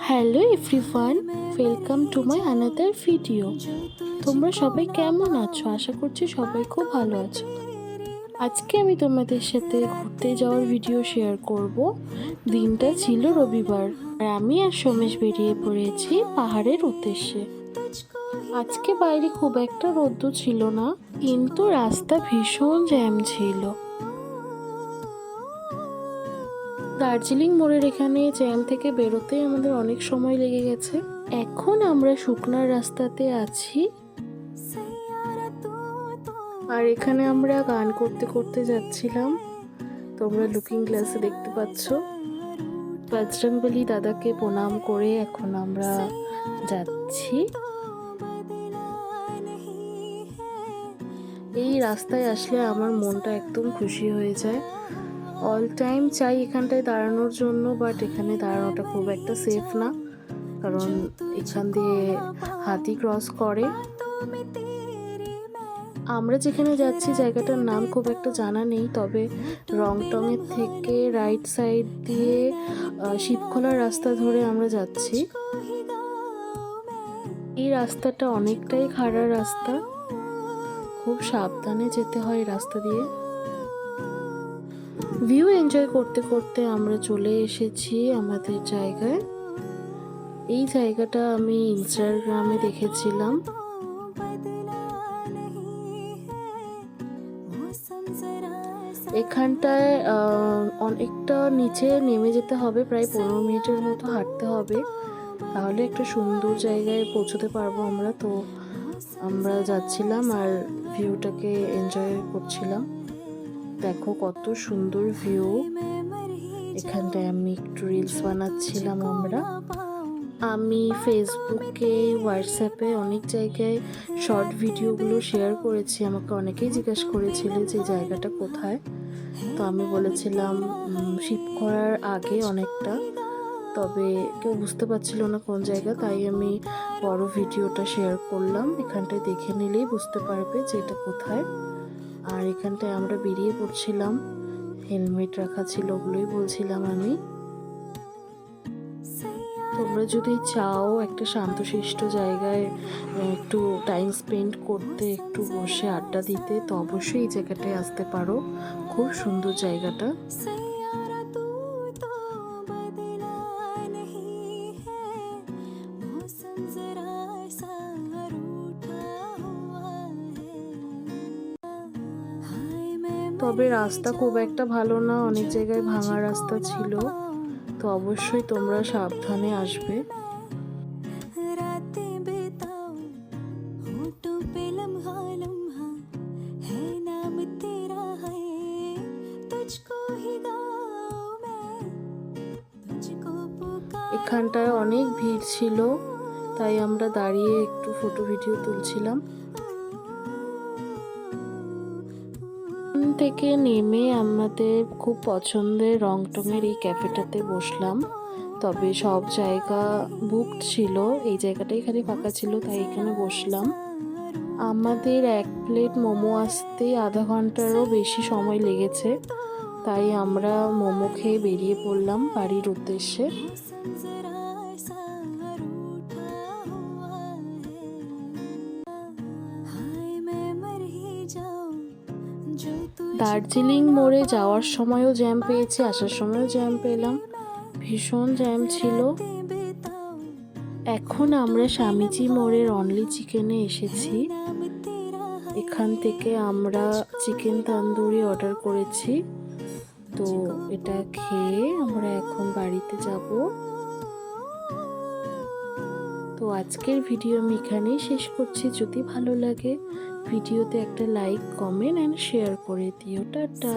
Hello everyone, welcome to my another video. তোমরা সবাই কেমন আছো? আশা করছি সবাই খুব ভালো আছো। আজকে আমি তোমাদের সাথে ঘুরতে যাওয়ার ভিডিও শেয়ার করব। দিনটা ছিল রবিবার আর আমি আর সোমেশ বেরিয়ে পড়েছি পাহাড়ের উদ্দেশ্যে। আজকে বাইরে খুব একটা রোদ্দুর ছিল না, কিন্তু রাস্তা ভীষণ জ্যাম ছিল। দার্জিলিং মোড়ের এখানে জ্যাম থেকে বেরোতে আমাদের অনেক সময় লেগে গেছে। এখন আমরা শুকনার রাস্তাতে আছি আর এখানে আমরা গান করতে করতে যাচ্ছিলাম। তোমরা লুকিং গ্লাসে দেখতে পাচ্ছ। বজরংবলী দাদাকে প্রণাম করে এখন আমরা যাচ্ছি। এই রাস্তায় আসলে আমার মনটা একদম খুশি হয়ে যায়। অল টাইম চাই এখানটায় দাঁড়ানোর জন্য, বাট এখানে দাঁড়ানোটা খুব একটা সেফ না, কারণ এখান দিয়ে হাতি ক্রস করে। আমরা যেখানে যাচ্ছি জায়গাটার নাম খুব একটা জানা নেই, তবে রংটংয়ের থেকে রাইট সাইড দিয়ে শিবখোলার রাস্তা ধরে আমরা যাচ্ছি। এই রাস্তাটা অনেকটাই খাড়া রাস্তা, খুব সাবধানে যেতে হয় রাস্তা দিয়ে। ভিউ এনজয় করতে করতে আমরা চলে এসেছি আমাদের জায়গায়। এই জায়গাটা আমি ইনস্টাগ্রামে দেখেছিলাম। এখানটায় অনেকটা নিচে নেমে যেতে হবে, প্রায় 15 মিনিটের মতো হাঁটতে হবে, তাহলে একটা সুন্দর জায়গায় পৌঁছতে পারবো আমরা। তো আমরা যাচ্ছিলাম আর ভিউটাকে এনজয় করছিলাম। দেখো কত সুন্দর ভিউ। এখানটায় আমি একটু রিলস বানাচ্ছিলাম। আমি ফেসবুকে, হোয়াটসঅ্যাপে অনেক জায়গায় শর্ট ভিডিওগুলো শেয়ার করেছি। আমাকে অনেকেই জিজ্ঞাসা করেছিল যে জায়গাটা কোথায়, তো আমি বলেছিলাম শিবখোলার আগে অনেকটা, তবে কেউ বুঝতে পারছিল না কোন জায়গা, তাই আমি বড় ভিডিওটা শেয়ার করলাম। এখানটায় দেখে নিলেই বুঝতে পারবে যে এটা কোথায়। আর এখানটায় আমরা বেরিয়ে পড়ছিলাম, হেলমেট রাখা ছিল, ওগুলোই বলছিলাম আমি। তোমরা যদি চাও একটা শান্তশিষ্ট জায়গায় একটু টাইম স্পেন্ড করতে, একটু বসে আড্ডা দিতে, তো অবশ্যই এই জায়গাটায় আসতে পারো। খুব সুন্দর জায়গাটা। তবে রাস্তা খুব একটা ভালো না, অনেক জায়গায় ভাঙা রাস্তা ছিল, তো অবশ্যই তোমরা সাবধানে আসবে। এখানটায় অনেক ভিড় ছিল, তাই আমরা দাঁড়িয়ে একটু ফটো ভিডিও তুলছিলাম। থেকে নেমে আমাদের খুব পছন্দের রংটংয়ের এই ক্যাফেটাতে বসলাম, তবে সব জায়গা বুকড ছিল, এই জায়গাটাই খালি ফাঁকা ছিল, তাই এখানে বসলাম। আমাদের 1 প্লেট মোমো আসতে আধা ঘন্টারও বেশি সময় লেগেছে, তাই আমরা মোমো খেয়ে বেরিয়ে পড়লাম বাড়ির উদ্দেশ্যে। দার্জিলিং মোড়ে যাওয়ার সময়ও জ্যাম পেয়েছি, আসার সময়ও জ্যাম পেলাম, ভীষণ জ্যাম ছিল। এখন আমরা স্বামীজি মোড়ের অনলি চিকেনে এসেছি। এখান থেকে আমরা চিকেন তান্দুরি অর্ডার করেছি, তো এটা খেয়ে আমরা এখন বাড়িতে যাব। তো আজকের ভিডিও আমি এখানেই শেষ করছি। যদি ভালো লাগে ভিডিওতে একটা লাইক, কমেন্ট অ্যান্ড শেয়ার করে দিও। টাটা।